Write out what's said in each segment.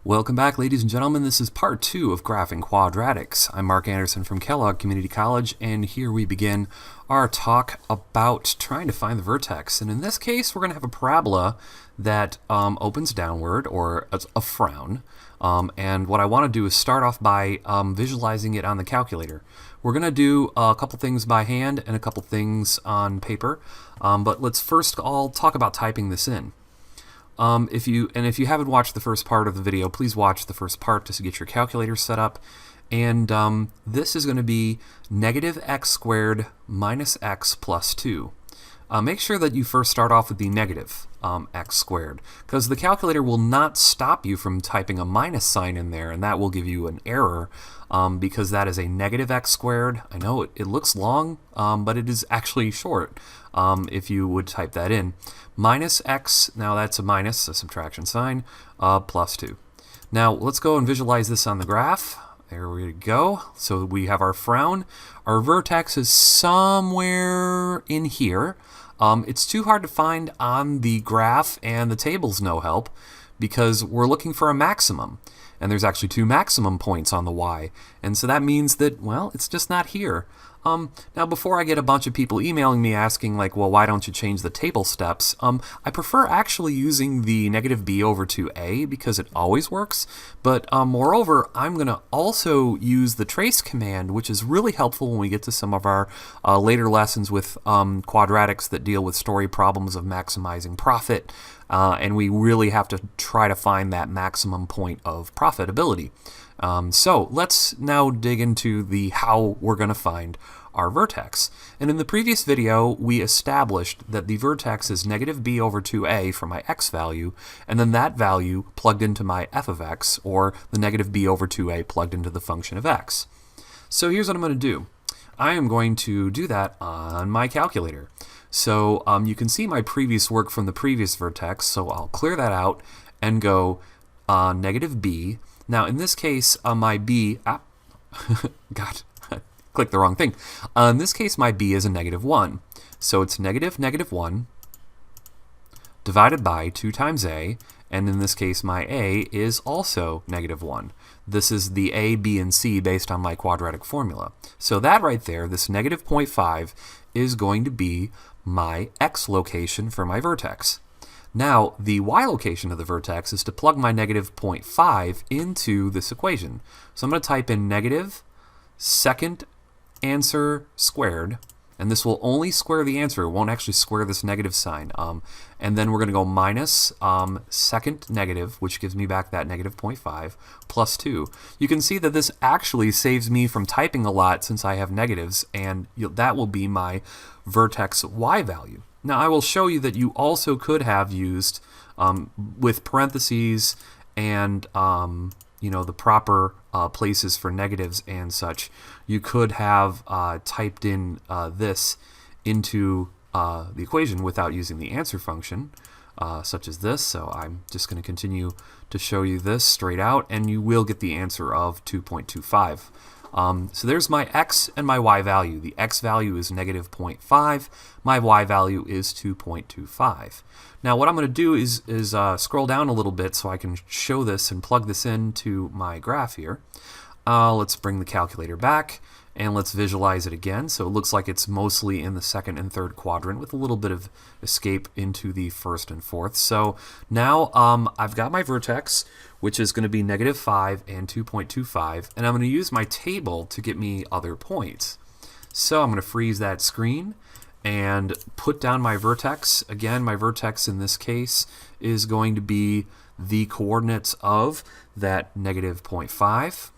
Welcome back, ladies and gentlemen. This is part 2 of Graphing Quadratics. I'm Mark Anderson from Kellogg Community College, and here we begin our talk about trying to find the vertex. And in this case, we're going to have a parabola that opens downward, or a frown. And what I want to do is start off by visualizing it on the calculator. We're going to do a couple things by hand and a couple things on paper, but let's first all talk about typing this in. If you haven't watched the first part of the video, please watch the first part just to get your calculator set up. And this is going to be negative x squared minus x plus 2. Make sure that you first start off with the negative x squared, because the calculator will not stop you from typing a minus sign in there, and that will give you an error because that is a negative x squared. I know it looks long, but it is actually short if you would type that in. Minus x, now that's a minus, a subtraction sign, plus 2. Now let's go and visualize this on the graph. There we go. So we have our frown. Our vertex is somewhere in here. It's too hard to find on the graph, and the table's no help because we're looking for a maximum. And there's actually 2 maximum points on the y. And so that means that, well, it's just not here. Now, before I get a bunch of people emailing me asking, like, well, why don't you change the table steps? I prefer actually using the negative b over 2a because it always works. But moreover, I'm going to also use the trace command, which is really helpful when we get to some of our later lessons with quadratics that deal with story problems of maximizing profit. And we really have to try to find that maximum point of profitability. So let's now dig into the how we're going to find our vertex. And in the previous video, we established that the vertex is negative b over 2a for my x value, and then that value plugged into my f of x, or the negative b over 2a plugged into the function of x. So here's what I'm going to do. I am going to do that on my calculator. So you can see my previous work from the previous vertex, so I'll clear that out and go negative b. Now in this case, my b, God, clicked the wrong thing. In this case, my b is a negative 1. So it's negative 1 divided by 2 times a, and in this case, my a is also negative 1. This is the a, b, and c based on my quadratic formula. So that right there, this negative 0.5, is going to be my x location for my vertex. Now, the y location of the vertex is to plug my negative 0.5 into this equation. So I'm going to type in negative second answer squared, and this will only square the answer. It won't actually square this negative sign. And then we're going to go minus second negative, which gives me back that negative 0.5, plus 2. You can see that this actually saves me from typing a lot since I have negatives, and that will be my vertex y value. Now, I will show you that you also could have used, with parentheses and the proper places for negatives and such, you could have typed in this into the equation without using the answer function, such as this. So I'm just going to continue to show you this straight out, and you will get the answer of 2.25. So there's my x and my y value. The x value is negative 0.5. My y value is 2.25. Now what I'm going to do is scroll down a little bit so I can show this and plug this into my graph here. Let's bring the calculator back and let's visualize it again. So it looks like it's mostly in the second and third quadrant with a little bit of escape into the first and fourth. So now I've got my vertex, which is going to be negative 5 and 2.25, and I'm going to use my table to get me other points. So I'm going to freeze that screen and put down my vertex. Again, my vertex in this case is going to be the coordinates of that negative 0.5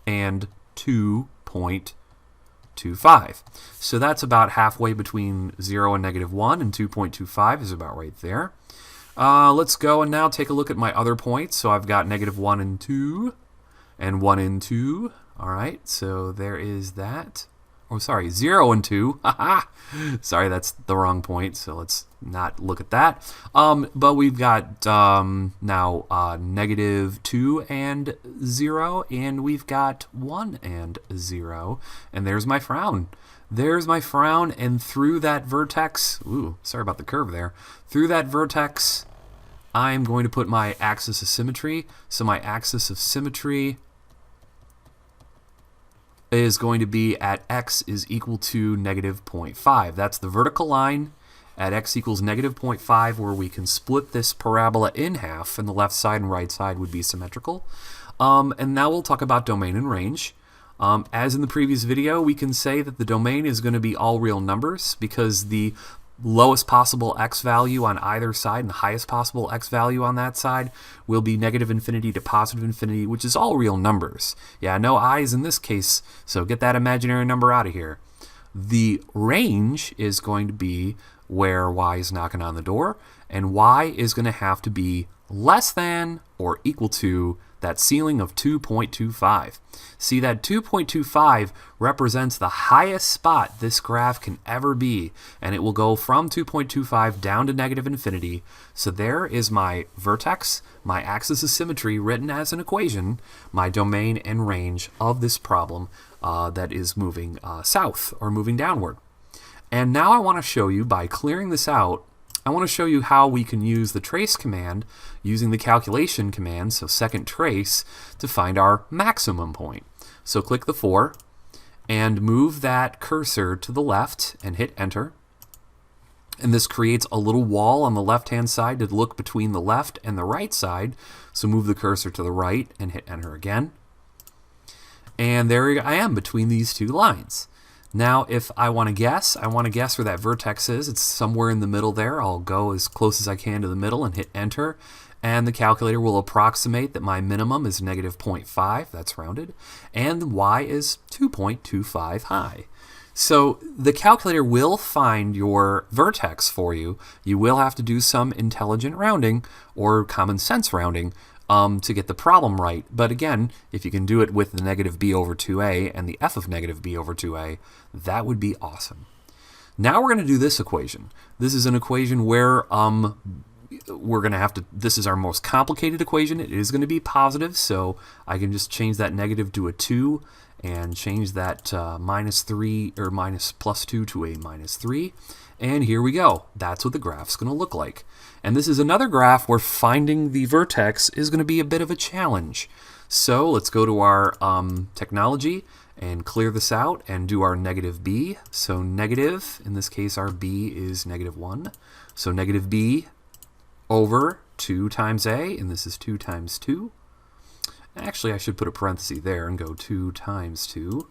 and 2.25. So that's about halfway between 0 and negative 1, and 2.25 is about right there. Let's go and now take a look at my other points. So I've got negative 1 and 2, and 1 and 2. All right, so there is that. Oh, sorry, 0 and 2. Sorry, that's the wrong point, so let's not look at that. But we've got now negative 2 and 0, and we've got 1 and 0. And there's my frown. There's my frown, and through that vertex, ooh, sorry about the curve there. Through that vertex, I'm going to put my axis of symmetry. So my axis of symmetry is going to be at x is equal to negative 0.5. That's the vertical line at x equals negative 0.5, where we can split this parabola in half, and the left side and right side would be symmetrical. And now we'll talk about domain and range. As in the previous video, we can say that the domain is going to be all real numbers, because the lowest possible x value on either side and the highest possible x value on that side will be negative infinity to positive infinity, which is all real numbers. Yeah, no i's in this case, so get that imaginary number out of here. The range is going to be where y is knocking on the door, and y is going to have to be less than or equal to that ceiling of 2.25. See, that 2.25 represents the highest spot this graph can ever be, and it will go from 2.25 down to negative infinity. So there is my vertex, my axis of symmetry written as an equation, my domain and range of this problem that is moving south or moving downward. And now I want to show you, by clearing this out, I want to show you how we can use the trace command using the calculation command, so second trace, to find our maximum point. So click the 4 and move that cursor to the left and hit enter. And this creates a little wall on the left-hand side to look between the left and the right side. So move the cursor to the right and hit enter again. And there I am between these two lines. Now, if I want to guess where that vertex is. It's somewhere in the middle there. I'll go as close as I can to the middle and hit enter. And the calculator will approximate that my minimum is negative 0.5, that's rounded, and y is 2.25 high. So the calculator will find your vertex for you. You will have to do some intelligent rounding or common sense rounding to get the problem right. But again, if you can do it with the negative b over 2a and the f of negative b over 2a, that would be awesome. Now we're going to do this equation. This is an equation where we're going to have to, this is our most complicated equation. It is going to be positive, so I can just change that negative to a 2 and change that minus 3 or minus plus 2 to a minus 3. And here we go. That's what the graph's going to look like. And this is another graph where finding the vertex is going to be a bit of a challenge. So let's go to our technology and clear this out and do our negative b. So negative, in this case our b is negative 1. So negative b over 2 times a, and this is 2 times 2. Actually, I should put a parenthesis there and go 2 times 2.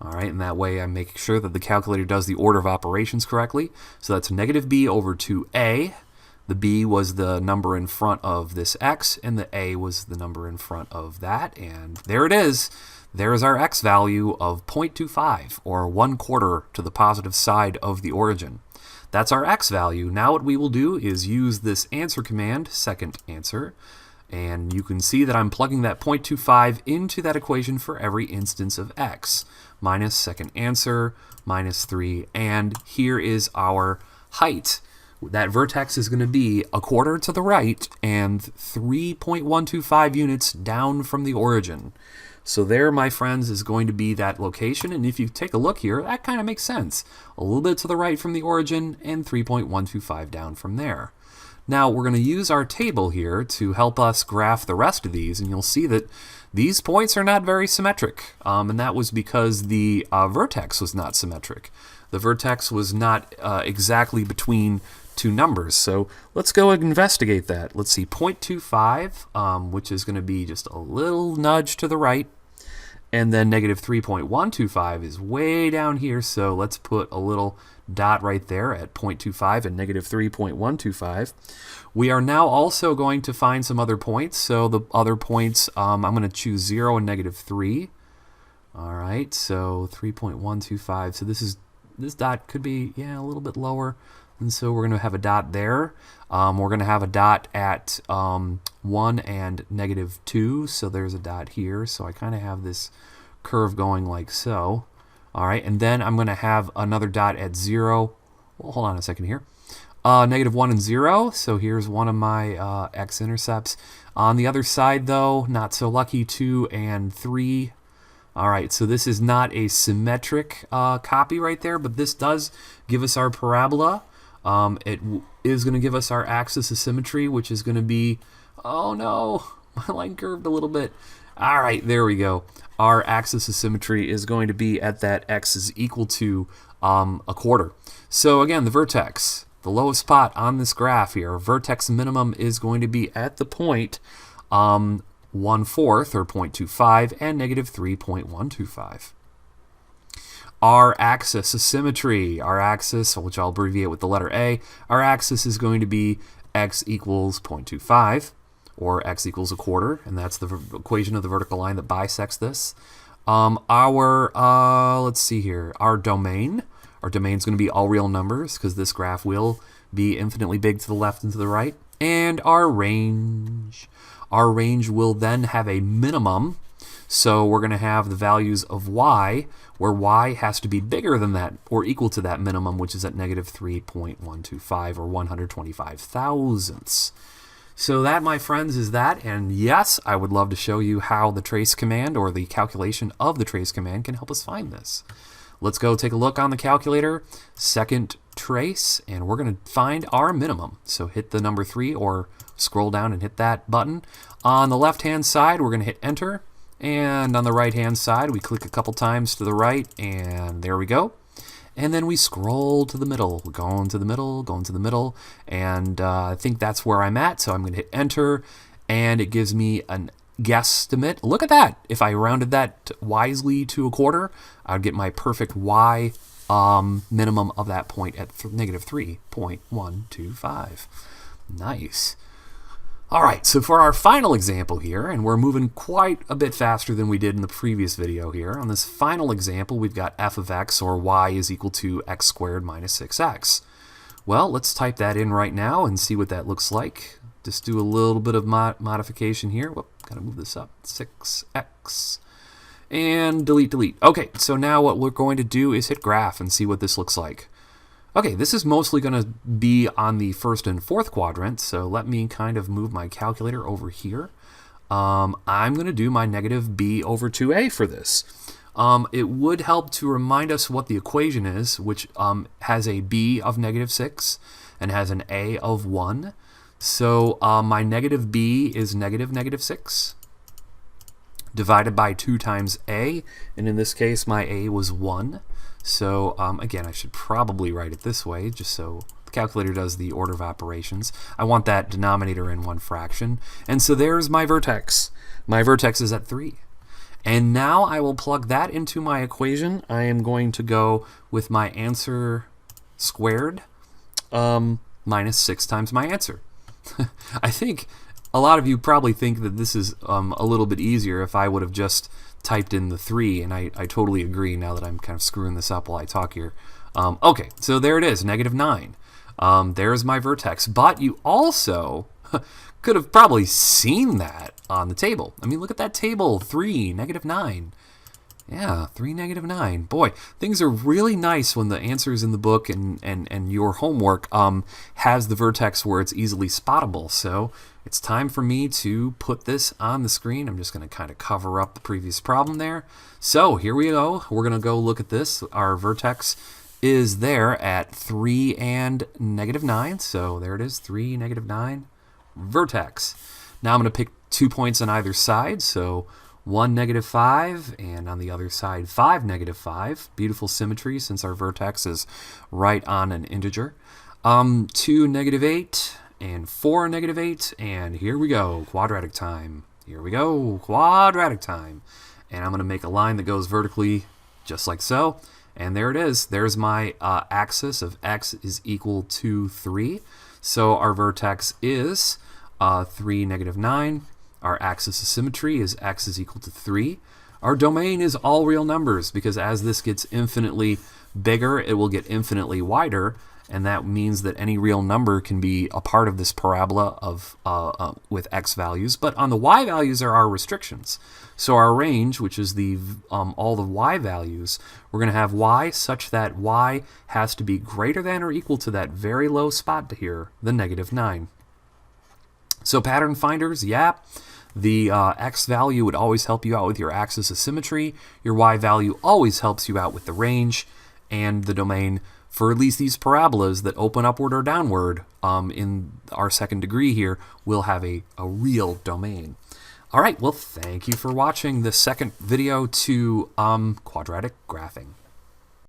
All right, and that way I make sure that the calculator does the order of operations correctly. So that's negative b over 2a. The b was the number in front of this x, and the a was the number in front of that. And there it is. There is our x value of 0.25, or 1/4 to the positive side of the origin. That's our x value. Now what we will do is use this answer command, second answer, and you can see that I'm plugging that 0.25 into that equation for every instance of x. Minus second answer, minus 3, and here is our height. That vertex is going to be 1/4 to the right and 3.125 units down from the origin. So there, my friends, is going to be that location, and if you take a look here, that kind of makes sense. A little bit to the right from the origin and 3.125 down from there. Now we're going to use our table here to help us graph the rest of these, and you'll see that these points are not very symmetric, and that was because the vertex was not symmetric. The vertex was not exactly between two numbers, so let's go and investigate that. Let's see, 0.25, which is going to be just a little nudge to the right, and then negative 3.125 is way down here, so let's put a little dot right there at 0.25 and negative 3.125. We are now also going to find some other points, so the other points, I'm going to choose 0 and negative 3. All right, so 3.125, so this dot could be, yeah, a little bit lower. And so we're going to have a dot there. We're going to have a dot at 1 and negative 2. So there's a dot here. So I kind of have this curve going like so. All right, and then I'm going to have another dot at 0. Well, hold on a second here. Negative 1 and 0. So here's one of my x-intercepts. On the other side, though, not so lucky, 2 and 3. All right, so this is not a symmetric copy right there, but this does give us our parabola. It is going to give us our axis of symmetry, which is going to be, oh no, my line curved a little bit. All right, there we go. Our axis of symmetry is going to be at that x is equal to a quarter. So again, the vertex, the lowest spot on this graph here, vertex minimum is going to be at the point 1/4 or 0.25 and negative 3.125. Our axis of symmetry, our axis, which I'll abbreviate with the letter A, our axis is going to be x equals 0.25 or x equals a quarter, and that's the equation of the vertical line that bisects this. Let's see here, our domain is going to be all real numbers because this graph will be infinitely big to the left and to the right. And our range will then have a minimum. So we're going to have the values of y, where y has to be bigger than that or equal to that minimum, which is at negative 3.125 or 125 thousandths. So that, my friends, is that. And yes, I would love to show you how the trace command or the calculation of the trace command can help us find this. Let's go take a look on the calculator, second trace, and we're going to find our minimum. So hit the number 3 or scroll down and hit that button. On the left-hand side, we're going to hit enter. And on the right-hand side, we click a couple times to the right, and there we go. And then we scroll to the middle. We're going to the middle, and I think that's where I'm at. So I'm going to hit enter, and it gives me an guesstimate. Look at that. If I rounded that wisely to a quarter, I would get my perfect y minimum of that point at negative 3.125. Nice. All right, so for our final example here, and we're moving quite a bit faster than we did in the previous video here. On this final example, we've got f of x, or y, is equal to x squared minus 6x. Well, let's type that in right now and see what that looks like. Just do a little bit of modification here. Whoop, gotta move this up. 6x. And delete. Okay, so now what we're going to do is hit graph and see what this looks like. Okay, this is mostly going to be on the first and fourth quadrant, so let me kind of move my calculator over here. I'm going to do my negative b over 2a for this. It would help to remind us what the equation is, which has a b of negative 6 and has an a of 1. So my negative b is negative 6 divided by 2 times a, and in this case my a was 1. So again, I should probably write it this way, just so the calculator does the order of operations. I want that denominator in one fraction. And so there's my vertex. My vertex is at 3. And now I will plug that into my equation. I am going to go with my answer squared minus 6 times my answer. I think a lot of you probably think that this is a little bit easier if I would have just typed in the 3, and I totally agree now that I'm kind of screwing this up while I talk here. Okay, so there it is, negative 9. There's my vertex, but you also could have probably seen that on the table. I mean, look at that table, 3, negative 9. Yeah, 3, negative 9. Boy, things are really nice when the answers in the book and your homework has the vertex where it's easily spottable. So it's time for me to put this on the screen. I'm just going to kind of cover up the previous problem there. So here we go. We're going to go look at this. Our vertex is there at 3 and negative 9. So there it is, 3, negative 9, vertex. Now I'm going to pick 2 points on either side. So 1, negative 5, and on the other side, 5, negative 5. Beautiful symmetry since our vertex is right on an integer. 2, negative 8. And 4, negative 8, and here we go, quadratic time. Here we go, quadratic time. And I'm going to make a line that goes vertically just like so. And there it is. There's my axis of x is equal to 3. So our vertex is 3, negative 9. Our axis of symmetry is x is equal to 3. Our domain is all real numbers because as this gets infinitely bigger, it will get infinitely wider. And that means that any real number can be a part of this parabola of with x values. But on the y values, there are restrictions. So our range, which is the all the y values, we're going to have y such that y has to be greater than or equal to that very low spot here, the negative 9. So pattern finders, yeah. The x value would always help you out with your axis of symmetry. Your y value always helps you out with the range. And the domain for at least these parabolas that open upward or downward in our second degree here, we'll have a real domain. All right, well, thank you for watching the second video to quadratic graphing.